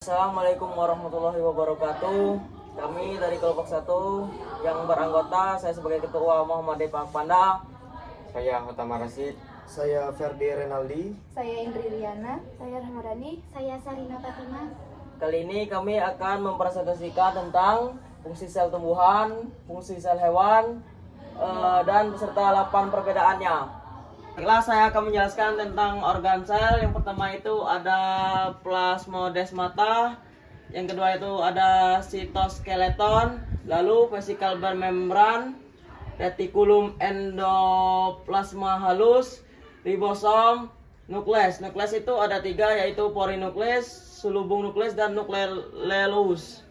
Assalamualaikum warahmatullahi wabarakatuh. Kami dari kelompok 1 yang beranggota, saya sebagai ketua Muhammad Depak Panda. Saya Hotama Rasid. Saya Ferdi Renaldi. Saya Indri Riana. Saya Rahmadani. Saya Sarina Fatimah. Kali ini kami akan mempresentasikan tentang fungsi sel tumbuhan, fungsi sel hewan, dan beserta 8 perbedaannya. Baiklah, saya akan menjelaskan tentang organ sel. Yang pertama itu ada plasmodesmata, yang kedua itu ada sitoskeleton, lalu vesikel bermembran, retikulum endoplasma halus, ribosom, nukleus. Nukleus itu ada 3, yaitu polinukleus, sulubung nukleus, dan nukleolus.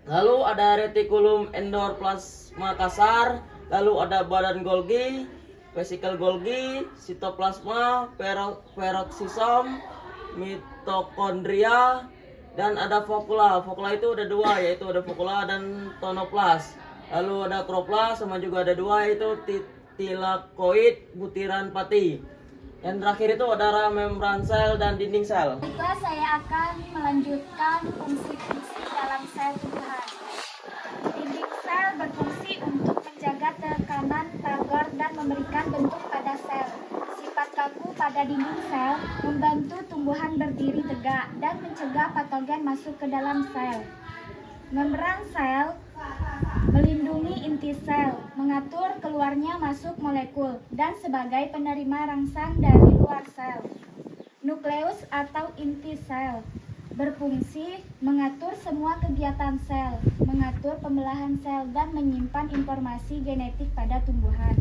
Lalu ada retikulum endoplasma kasar, lalu ada badan Golgi, vesikel Golgi, sitoplasma, peroksisom, mitokondria, dan ada fokula. Fokula itu ada 2, yaitu ada fokula dan tonoplas. Lalu ada kroplas, sama juga ada 2, yaitu tilakoid, butiran pati. Yang terakhir itu ada membran sel dan dinding sel. Juga saya akan melanjutkan fungsi-fungsi dalam sel tumbuhan. Dinding sel berfungsi untuk menjaga tekanan pagar dan memberikan bentuk pada sel. Sifat kaku pada dinding sel membantu tumbuhan berdiri tegak dan mencegah patogen masuk ke dalam sel. Membran sel melindungi inti sel, mengatur keluarnya masuk molekul, dan sebagai penerima rangsang dari luar sel. Nukleus atau inti sel berfungsi mengatur semua kegiatan sel, mengatur pembelahan sel, dan menyimpan informasi genetik pada tumbuhan.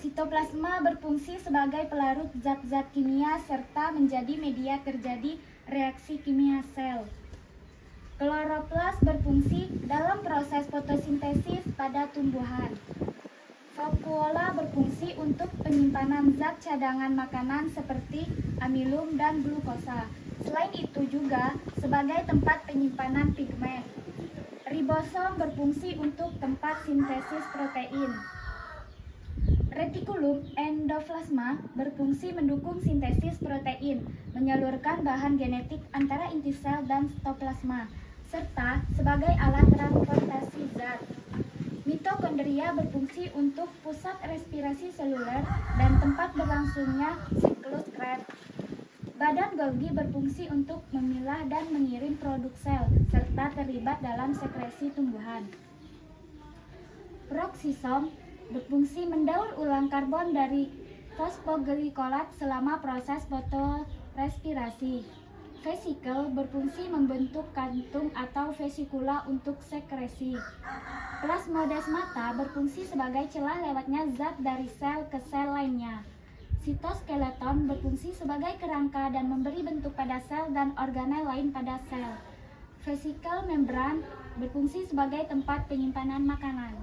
Sitoplasma berfungsi sebagai pelarut zat-zat kimia serta menjadi media terjadi reaksi kimia sel. Kloroplas berfungsi dalam proses fotosintesis pada tumbuhan. Vakuola berfungsi untuk penyimpanan zat cadangan makanan seperti amilum dan glukosa. Selain itu juga sebagai tempat penyimpanan pigmen. Ribosom berfungsi untuk tempat sintesis protein. Retikulum endoplasma berfungsi mendukung sintesis protein, menyalurkan bahan genetik antara inti sel dan sitoplasma, serta sebagai alat transportasi zat. Mitokondria berfungsi untuk pusat respirasi seluler dan tempat berlangsungnya siklus Krebs. Badan Golgi berfungsi untuk memilah dan mengirim produk sel, serta terlibat dalam sekresi tumbuhan. Peroksisom berfungsi mendaur ulang karbon dari fosfoglykolat selama proses fotorespirasi. Vesikel berfungsi membentuk kantung atau vesikula untuk sekresi. Plasmodesmata berfungsi sebagai celah lewatnya zat dari sel ke sel lainnya. Sitoskeleton berfungsi sebagai kerangka dan memberi bentuk pada sel dan organel lain pada sel. Vesikel membran berfungsi sebagai tempat penyimpanan makanan.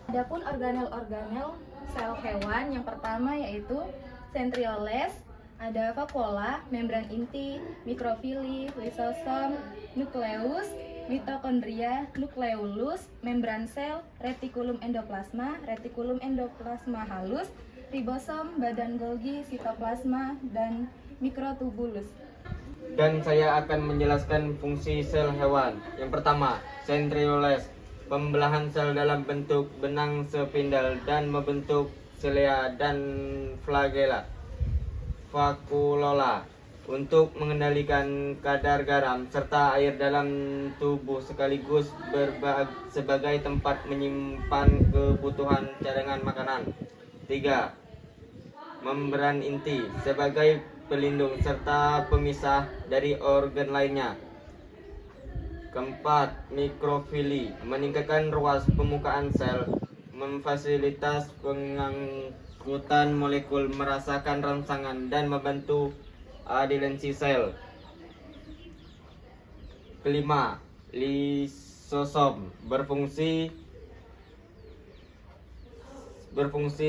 Adapun organel-organel sel hewan, yang pertama yaitu centrioles, ada vakuola, membran inti, mikrofili, lisosom, nukleus, mitokondria, nukleolus, membran sel, retikulum endoplasma halus, ribosom, badan Golgi, sitoplasma, dan mikrotubulus. Dan saya akan menjelaskan fungsi sel hewan. Yang pertama, centrioles, pembelahan sel dalam bentuk benang spindle dan membentuk silea dan flagella. Vakuola, untuk mengendalikan kadar garam serta air dalam tubuh sekaligus sebagai tempat menyimpan kebutuhan cadangan makanan. 3. Membran inti, sebagai pelindung serta pemisah dari organ lainnya. 4. Mikrofili, meningkatkan ruas permukaan sel, memfasilitas pengangkutan molekul, merasakan rangsangan, dan membantu adilensi sel. 5. Lisosom, berfungsi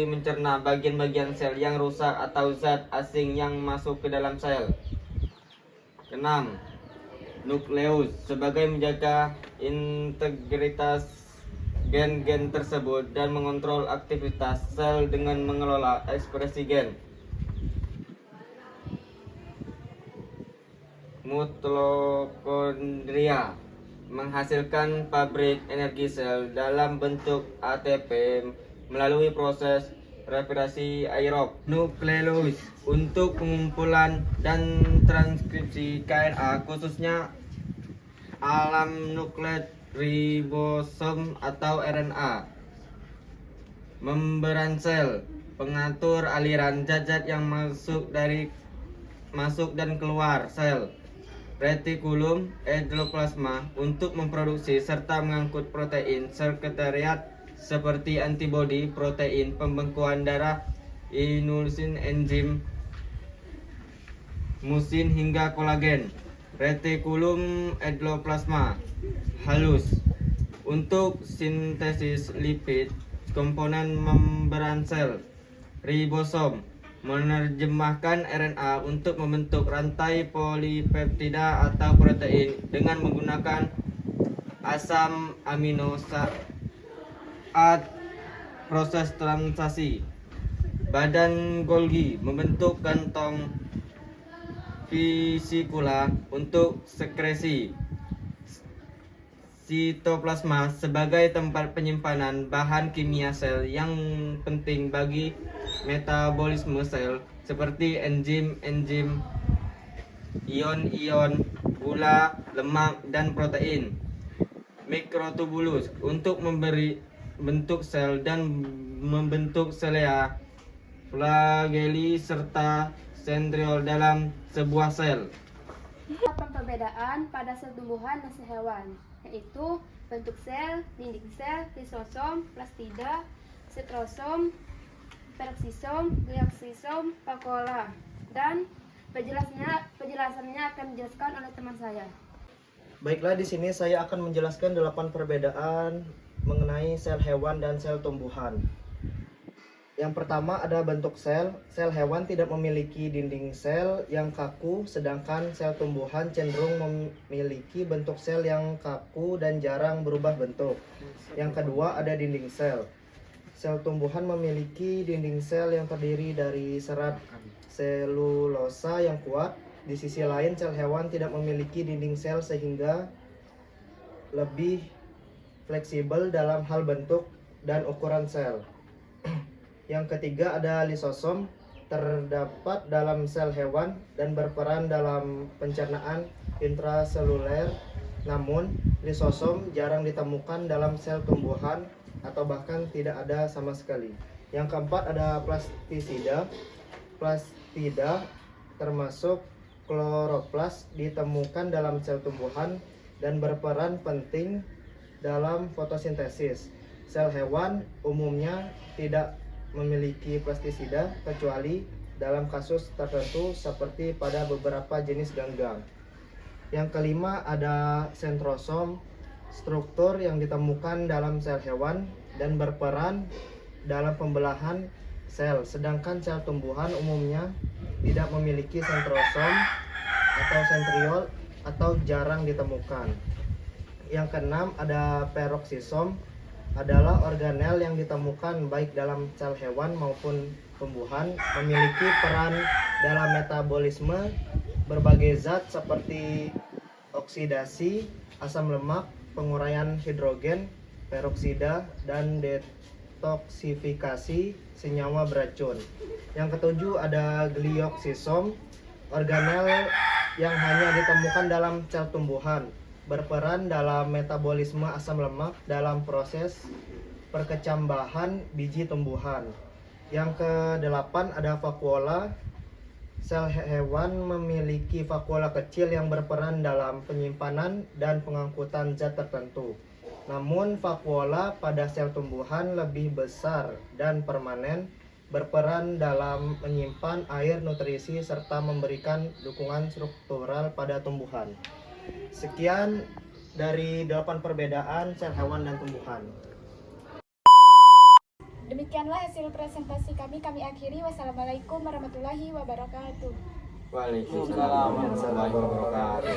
mencerna bagian-bagian sel yang rusak atau zat asing yang masuk ke dalam sel. 6. Nukleus, sebagai menjaga integritas gen-gen tersebut dan mengontrol aktivitas sel dengan mengelola ekspresi gen. mitokondria, menghasilkan pabrik energi sel dalam bentuk ATP melalui proses respirasi aerob. Nukleus untuk pengumpulan dan transkripsi KRA, khususnya alam nukleat ribosom atau RNA. Membran sel, pengatur aliran zat-zat yang masuk dan keluar sel. Retikulum endoplasma untuk memproduksi serta mengangkut protein sekretariat seperti antibodi, protein pembekuan darah, inusin, enzim, musin hingga kolagen. Retikulum endoplasma halus untuk sintesis lipid, komponen membran sel. Ribosom menerjemahkan RNA untuk membentuk rantai polipeptida atau protein dengan menggunakan asam amino saat proses translasi. Badan Golgi membentuk kantong vesikula untuk sekresi. Sitoplasma sebagai tempat penyimpanan bahan kimia sel yang penting bagi metabolisme sel seperti enzim-enzim, ion-ion, gula, lemak, dan protein. Mikrotubulus untuk memberi bentuk sel dan membentuk selea, flageli, serta sentriol dalam sebuah sel. Perbedaan pada sel tumbuhan dan sel hewan, yaitu bentuk sel, dinding sel, lisosom, plastida, sitrosom, peroksisom, glioksisom, vakuola, dan penjelasannya akan dijelaskan oleh teman saya. Baiklah, di sini saya akan menjelaskan 8 perbedaan mengenai sel hewan dan sel tumbuhan. Yang pertama ada bentuk sel. Sel hewan tidak memiliki dinding sel yang kaku, sedangkan sel tumbuhan cenderung memiliki bentuk sel yang kaku dan jarang berubah bentuk. Yang kedua ada dinding sel. Sel tumbuhan memiliki dinding sel yang terdiri dari serat selulosa yang kuat. Di sisi lain, sel hewan tidak memiliki dinding sel sehingga lebih fleksibel dalam hal bentuk dan ukuran sel. Yang ketiga ada lisosom, terdapat dalam sel hewan dan berperan dalam pencernaan intraseluler. Namun, lisosom jarang ditemukan dalam sel tumbuhan atau bahkan tidak ada sama sekali. Yang keempat ada plastisida. Plastida termasuk kloroplas ditemukan dalam sel tumbuhan dan berperan penting dalam fotosintesis. Sel hewan umumnya tidak memiliki plastisida kecuali dalam kasus tertentu seperti pada beberapa jenis ganggang. Yang kelima ada sentrosom, struktur yang ditemukan dalam sel hewan dan berperan dalam pembelahan sel, sedangkan sel tumbuhan umumnya tidak memiliki sentrosom atau sentriol atau jarang ditemukan. Yang keenam ada peroksisom, adalah organel yang ditemukan baik dalam sel hewan maupun tumbuhan, memiliki peran dalam metabolisme berbagai zat seperti oksidasi asam lemak, penguraian hidrogen peroksida, dan detoksifikasi senyawa beracun. Yang ketujuh ada glioksisom, organel yang hanya ditemukan dalam sel tumbuhan, berperan dalam metabolisme asam lemak dalam proses perkecambahan biji tumbuhan. Yang kedelapan ada vakuola. Sel hewan memiliki vakuola kecil yang berperan dalam penyimpanan dan pengangkutan zat tertentu. Namun vakuola pada sel tumbuhan lebih besar dan permanen, berperan dalam menyimpan air, nutrisi, serta memberikan dukungan struktural pada tumbuhan. Sekian dari 8 perbedaan sel hewan dan tumbuhan. Demikianlah hasil presentasi kami akhiri. Wassalamualaikum warahmatullahi wabarakatuh. Waalaikumsalam warahmatullahi wabarakatuh.